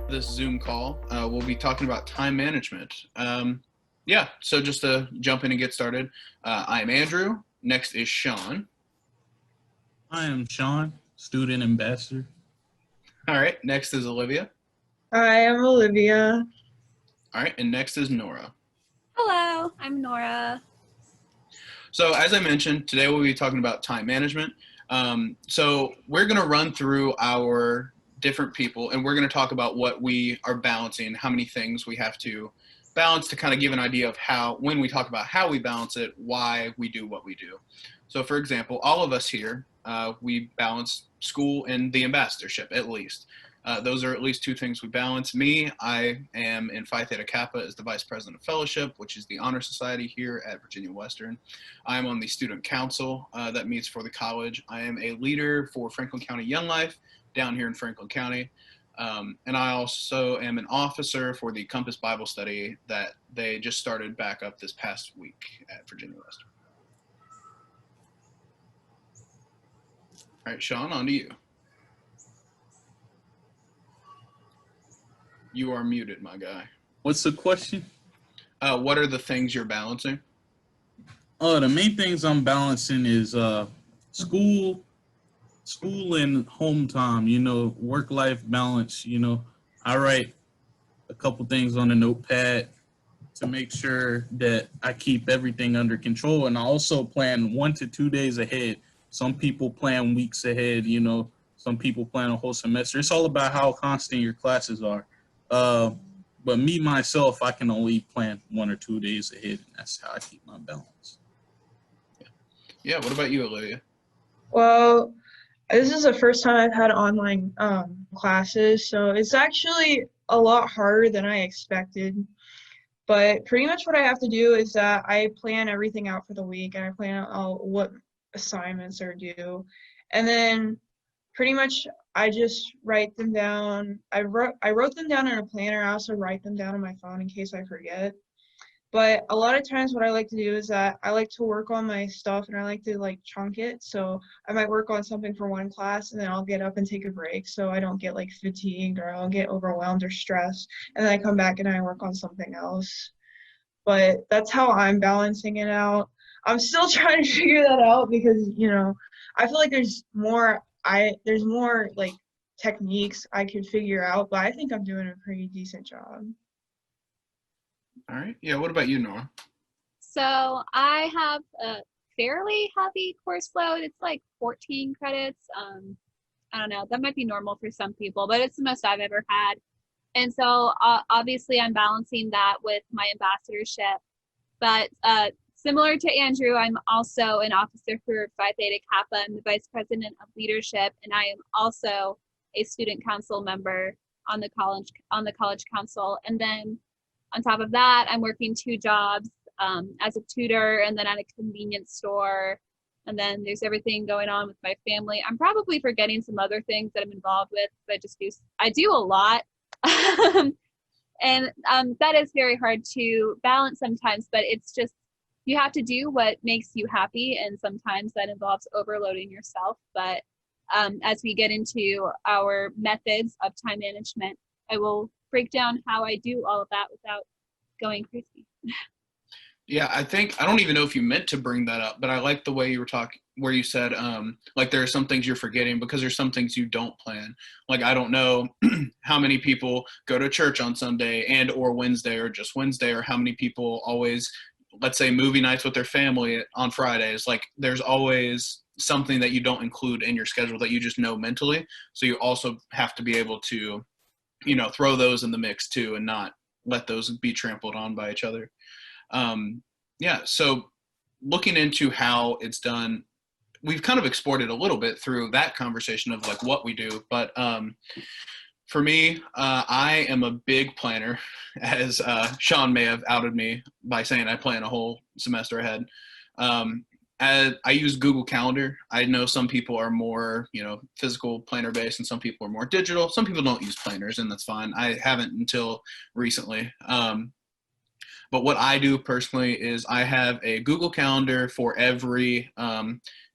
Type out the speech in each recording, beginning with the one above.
This Zoom call, we'll be talking about time management. So just to jump in and get started, I'm Andrew. Next is Sean. I am Sean, student ambassador. All right, next is Olivia. Hi, I'm Olivia. All right, and next is Nora. Hello, I'm Nora. So as I mentioned, today we'll be talking about time management. So we're going to run through our different people, and we're going to talk about what we are balancing, how many things we have to balance to kind of give an idea of how, when we talk about how we balance it, why we do what we do. So for example, all of us here, we balance school and the ambassadorship at least. Those are at least two things we balance. Me, I am in Phi Theta Kappa as the Vice President of Fellowship, which is the Honor Society here at Virginia Western. I'm on the Student Council that meets for the college. I am a leader for Franklin County Young Life down here in Franklin County. And I also am an officer for the Compass Bible Study that they just started back up this past week at Virginia Western. All right, Sean, on to you. You are muted, my guy. What's the question? What are the things you're balancing? The main things I'm balancing is school and home time, work-life balance. I write a couple things on a notepad to make sure that I keep everything under control. And I also plan 1 to 2 days ahead. Some people plan weeks ahead, some people plan a whole semester. It's all about how constant your classes are. But me, myself, I can only plan 1 or 2 days ahead, and that's how I keep my balance. Yeah, what about you, Olivia? Well, this is the first time I've had online classes, so it's actually a lot harder than I expected. But pretty much what I have to do is that I plan everything out for the week, and I plan out what assignments are due. And then pretty much I just write them down. I wrote them down in a planner. I also write them down on my phone in case I forget. But a lot of times what I like to do is that I like to work on my stuff and I like to chunk it. So I might work on something for one class and then I'll get up and take a break so I don't get fatigued or I'll get overwhelmed or stressed. And then I come back and I work on something else. But that's how I'm balancing it out. I'm still trying to figure that out because, I feel like there's more techniques I could figure out, but I think I'm doing a pretty decent job. All right. Yeah, what about you, Nora? So I have a fairly heavy course load. It's 14 credits. I don't know, that might be normal for some people, but it's the most I've ever had. And so obviously I'm balancing that with my ambassadorship. But similar to Andrew, I'm also an officer for Phi Theta Kappa. I'm the Vice President of Leadership, and I am also a student council member on the college council. And then on top of that, I'm working 2 jobs as a tutor and then at a convenience store. And then there's everything going on with my family. I'm probably forgetting some other things that I'm involved with. I do a lot. And that is very hard to balance sometimes, but it's just, you have to do what makes you happy. And sometimes that involves overloading yourself. But as we get into our methods of time management, I will break down how I do all of that without going crazy. Yeah, I don't even know if you meant to bring that up, but I like the way you were talking, where you said, there are some things you're forgetting because there's some things you don't plan. I don't know how many people go to church on Sunday and or Wednesday or just Wednesday, or how many people always, let's say, movie nights with their family on Fridays. There's always something that you don't include in your schedule that you just know mentally. So you also have to be able to, throw those in the mix too and not let those be trampled on by each other. So looking into how it's done, we've kind of exported a little bit through that conversation of what we do. But for me, I am a big planner, as Sean may have outed me by saying I plan a whole semester ahead. I use Google Calendar. I know some people are more, physical planner based, and some people are more digital. Some people don't use planners, and that's fine. I haven't until recently. But what I do personally is I have a Google Calendar for every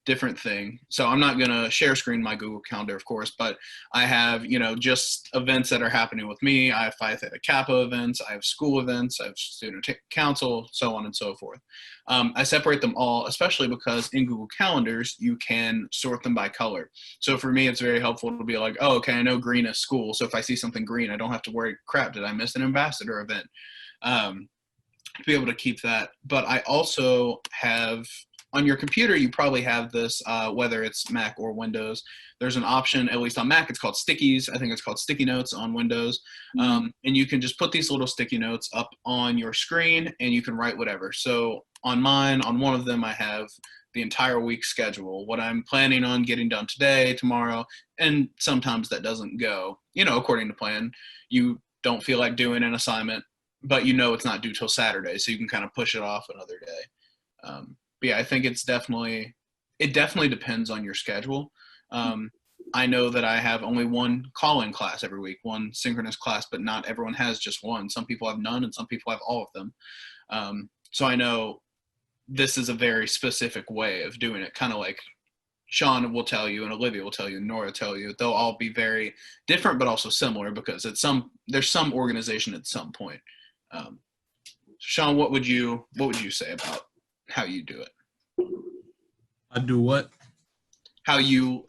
different thing. So I'm not going to share screen my Google Calendar, of course, but I have, just events that are happening with me. I have Phi Theta Kappa events. I have school events. I have student council, so on and so forth. I separate them all, especially because in Google Calendars, you can sort them by color. So for me, it's very helpful to be like, oh, okay, I know green is school. So if I see something green, I don't have to worry, crap, did I miss an ambassador event? To be able to keep that. But I also have, on your computer, you probably have this, whether it's Mac or Windows, there's an option, at least on Mac, it's called Stickies. I think it's called Sticky Notes on Windows. And you can just put these little sticky notes up on your screen and you can write whatever. So on mine, on one of them, I have the entire week schedule, what I'm planning on getting done today, tomorrow, and sometimes that doesn't go, according to plan. You don't feel like doing an assignment, but it's not due till Saturday, so you can kind of push it off another day. But yeah, I think it definitely depends on your schedule. I know that I have only one call-in class every week, one synchronous class, but not everyone has just one. Some people have none, and some people have all of them. So I know this is a very specific way of doing it, kind of like Sean will tell you, and Olivia will tell you, and Nora will tell you. They'll all be very different, but also similar because there's some organization at some point. Sean, what would you say about how you do it? I do what? How you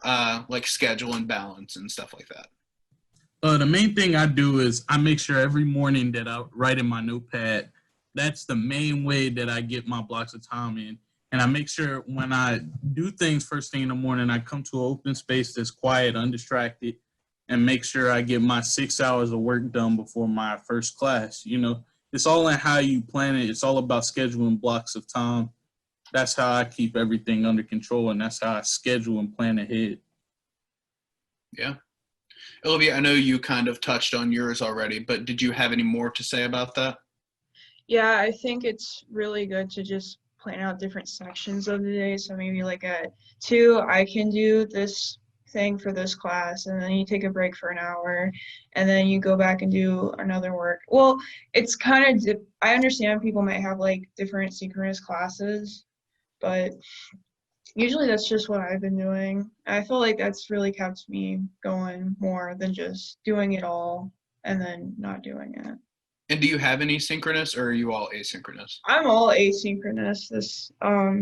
like schedule and balance and stuff like that. The main thing I do is I make sure every morning that I write in my notepad. That's the main way that I get my blocks of time in. And I make sure when I do things first thing in the morning, I come to an open space that's quiet, undistracted, and make sure I get my 6 hours of work done before my first class. It's all in how you plan it. It's all about scheduling blocks of time. That's how I keep everything under control, and that's how I schedule and plan ahead. Yeah. Olivia, I know you kind of touched on yours already, but did you have any more to say about that? Yeah, I think it's really good to just plan out different sections of the day. So maybe like at 2, I can do this thing for this class, and then you take a break for an hour, and then you go back and do another work. Well, it's kind of, I understand people might have like different synchronous classes, but usually that's just what I've been doing. I feel like that's really kept me going more than just doing it all and then not doing it. And do you have any synchronous, or are you all asynchronous? I'm all asynchronous this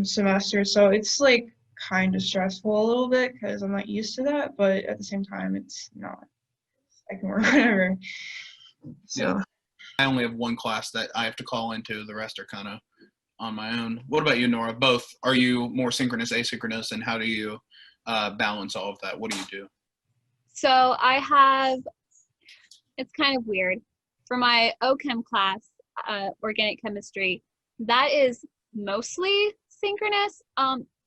semester, so it's like kind of stressful a little bit because I'm not used to that, but at the same time, it's not. I can work whenever. So. Yeah. I only have one class that I have to call into. The rest are kind of on my own. What about you, Nora? Both. Are you more synchronous, asynchronous, and how do you balance all of that? What do you do? So it's kind of weird. For my OChem class, organic chemistry, that is mostly synchronous,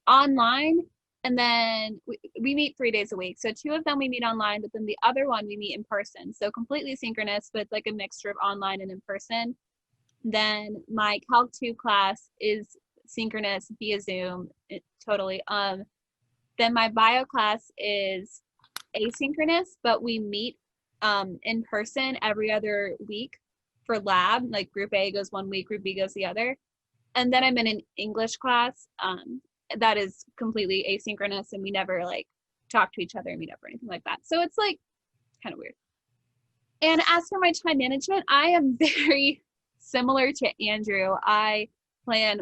online, and then we meet 3 days a week. So 2 of them we meet online, but then the other one we meet in person. So completely synchronous, but like a mixture of online and in person. Then my Calc 2 class is synchronous via Zoom, totally. Then my bio class is asynchronous, but we meet in person every other week for lab. Like group A goes one week, group B goes the other. And then I'm in an English class that is completely asynchronous, and we never like talk to each other and meet up or anything like that. So it's like kind of weird. And as for my time management, I am very similar to Andrew. I plan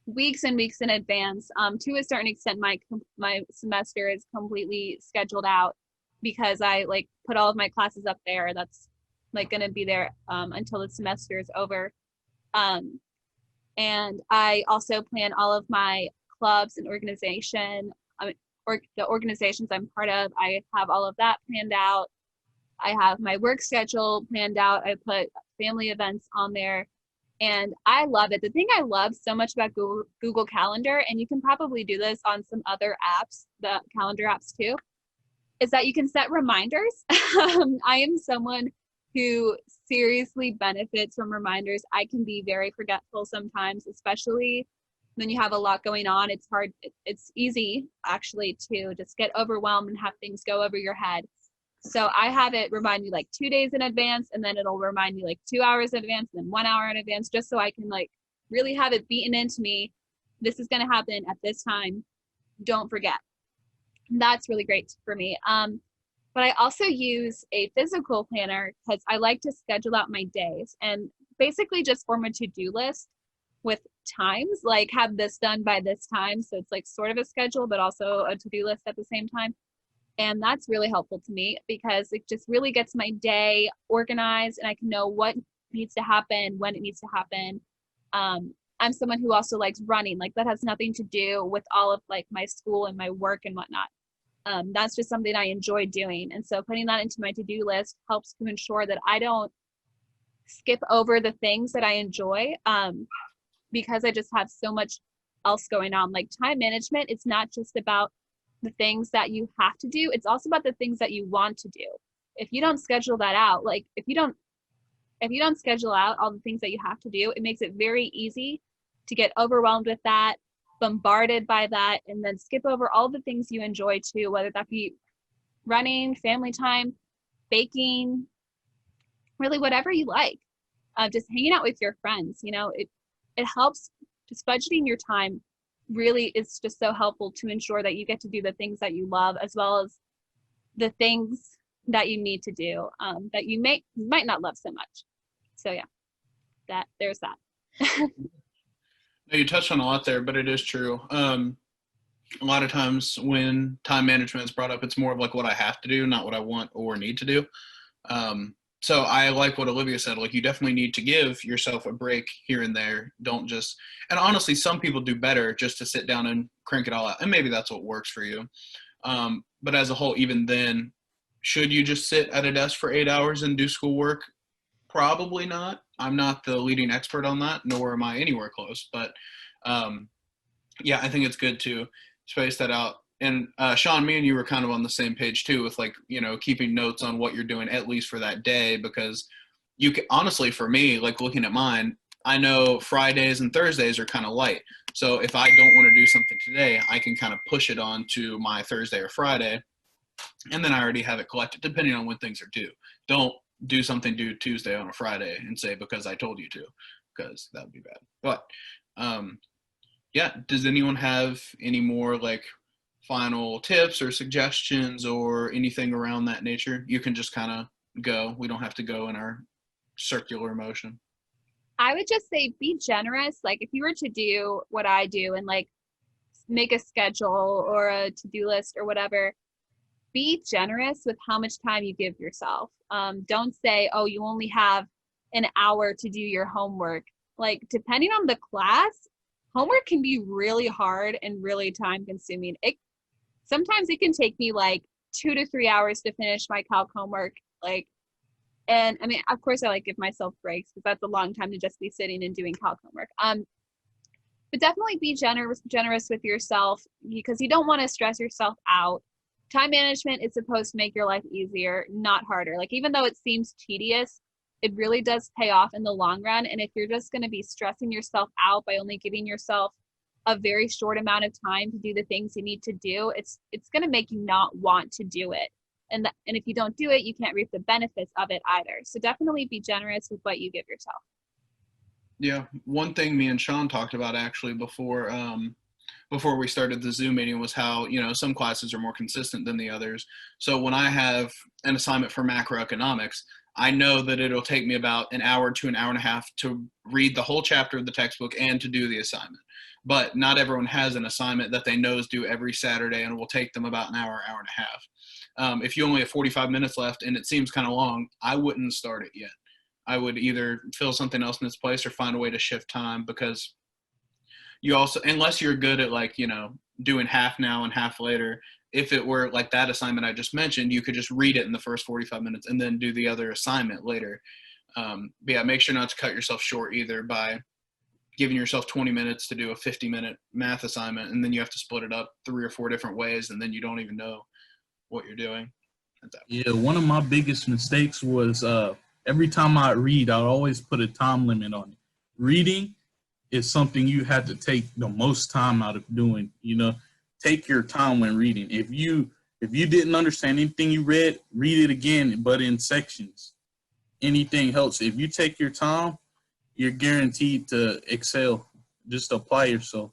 weeks and weeks in advance. To a certain extent, my semester is completely scheduled out because I like put all of my classes up there. That's like going to be there until the semester is over. And I also plan all of my clubs and or the organizations I'm part of. I have all of that planned out. I have my work schedule planned out. I put family events on there, and I love it. The thing I love so much about Google Calendar, and you can probably do this on some other apps, the calendar apps too, is that you can set reminders. I am someone who seriously benefits from reminders. I can be very forgetful sometimes, especially when you have a lot going on. It's hard. It's easy actually to just get overwhelmed and have things go over your head. So I have it remind me like 2 days in advance, and then it'll remind me like 2 hours in advance, and then 1 hour in advance, just so I can like really have it beaten into me. This is going to happen at this time. Don't forget. That's really great for me. But I also use a physical planner because I like to schedule out my days and basically just form a to-do list with times, like have this done by this time. So it's like sort of a schedule, but also a to-do list at the same time. And that's really helpful to me because it just really gets my day organized and I can know what needs to happen, when it needs to happen. I'm someone who also likes running. Like that has nothing to do with all of like my school and my work and whatnot. That's just something I enjoy doing. And so putting that into my to-do list helps to ensure that I don't skip over the things that I enjoy because I just have so much else going on. Like time management, it's not just about the things that you have to do. It's also about the things that you want to do. If you don't schedule that out, like if you don't schedule out all the things that you have to do, it makes it very easy to get overwhelmed with that, bombarded by that, and then skip over all the things you enjoy too, whether that be running, family time, baking, really whatever you like. Just hanging out with your friends, it helps. Just budgeting your time really is just so helpful to ensure that you get to do the things that you love as well as the things that you need to do that you might not love so much. So yeah, there's that. No, you touched on a lot there, but it is true. A lot of times when time management is brought up, it's more of like what I have to do, not what I want or need to do. So I like what Olivia said. Like you definitely need to give yourself a break here and there. Don't just, and honestly, some people do better just to sit down and crank it all out. And maybe that's what works for you. But as a whole, even then, should you just sit at a desk for 8 hours and do schoolwork? Probably not. I'm not the leading expert on that, nor am I anywhere close. But yeah, I think it's good to space that out. And Sean, me and you were kind of on the same page too, with like, keeping notes on what you're doing at least for that day, because you can honestly, for me, like looking at mine, I know Fridays and Thursdays are kind of light. So if I don't want to do something today, I can kind of push it on to my Thursday or Friday. And then I already have it collected depending on when things are due. Don't do something due Tuesday on a Friday and say because I told you to, because that would be bad. But yeah, does anyone have any more like final tips or suggestions or anything around that nature? You can just kind of go. We don't have to go in our circular motion. I would just say be generous. Like if you were to do what I do and like make a schedule or a to-do list or whatever, be generous with how much time you give yourself. Don't say, oh, you only have an hour to do your homework. Like depending on the class, homework can be really hard and really time consuming. Sometimes it can take me like 2 to 3 hours to finish my calc homework. And I mean, of course I like give myself breaks because that's a long time to just be sitting and doing calc homework. But definitely be generous with yourself because you don't want to stress yourself out. Time management is supposed to make your life easier, not harder. Like even though it seems tedious, it really does pay off in the long run. And if you're just going to be stressing yourself out by only giving yourself a very short amount of time to do the things you need to do, it's going to make you not want to do it. And if you don't do it, you can't reap the benefits of it either. So definitely be generous with what you give yourself. Yeah, one thing me and Sean talked about actually before we started the Zoom meeting was how, some classes are more consistent than the others. So when I have an assignment for macroeconomics, I know that it'll take me about an hour to an hour and a half to read the whole chapter of the textbook and to do the assignment. But not everyone has an assignment that they know is due every Saturday and will take them about an hour, hour and a half. If you only have 45 minutes left and it seems kind of long, I wouldn't start it yet. I would either fill something else in its place or find a way to shift time, because you also, unless you're good at doing half now and half later, if it were like that assignment I just mentioned, you could just read it in the first 45 minutes and then do the other assignment later. But yeah, make sure not to cut yourself short either by giving yourself 20 minutes to do a 50-minute math assignment, and then you have to split it up 3 or 4 different ways, and then you don't even know what you're doing. Yeah, one of my biggest mistakes was every time I read, I always put a time limit on it. Reading is something you have to take the most time out of doing. Take your time when reading. If you If you didn't understand anything you read it again, but in sections. Anything helps. If you take your time, you're guaranteed to excel. Just apply yourself.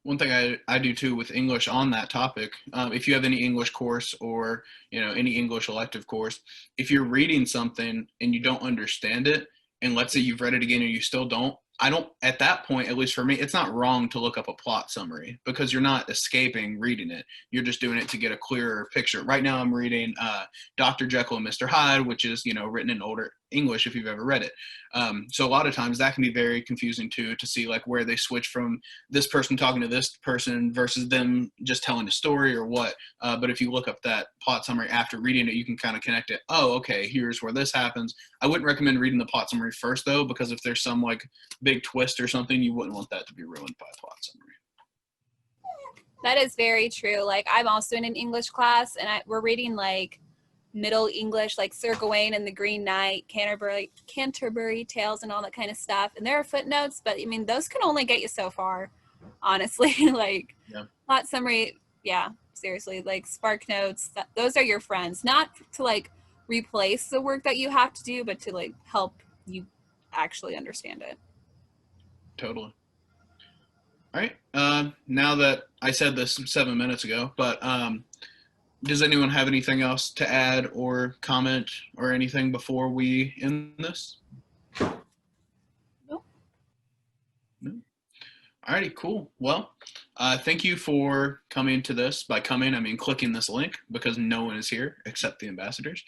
One thing I do too with English on that topic, if you have any English course or any English elective course, if you're reading something and you don't understand it, and let's say you've read it again and you still don't, at that point, at least for me, it's not wrong to look up a plot summary because you're not escaping reading it. You're just doing it to get a clearer picture. Right now I'm reading Dr. Jekyll and Mr. Hyde, which is, written in older English if you've ever read it. So a lot of times that can be very confusing too, to see like where they switch from this person talking to this person versus them just telling a story or what. But if you look up that plot summary after reading it, you can kind of connect it. Oh, okay, here's where this happens. I wouldn't recommend reading the plot summary first though, because if there's some like big twist or something, you wouldn't want that to be ruined by a plot summary. That is very true. Like I'm also in an English class, and we're reading like Middle English, like Sir Gawain and the Green Knight, Canterbury Tales, and all that kind of stuff. And there are footnotes, but I mean, those can only get you so far, honestly. Like plot summary, yeah, seriously, like Spark Notes. Those are your friends, not to like replace the work that you have to do, but to like help you actually understand it. Totally. All right. Now that I said this 7 minutes ago, but does anyone have anything else to add or comment or anything before we end this? Nope. No. All righty, cool. Well, thank you for coming to this. By coming, I mean clicking this link, because no one is here except the ambassadors.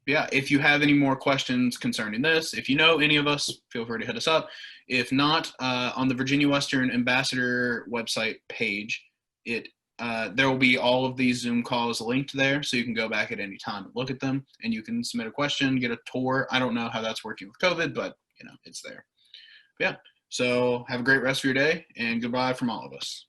Yeah, if you have any more questions concerning this, if you know any of us, feel free to hit us up. If not, on the Virginia Western Ambassador website page, there will be all of these Zoom calls linked there, so you can go back at any time and look at them, and you can submit a question, get a tour. I don't know how that's working with COVID, but it's there. But yeah, so have a great rest of your day, and goodbye from all of us.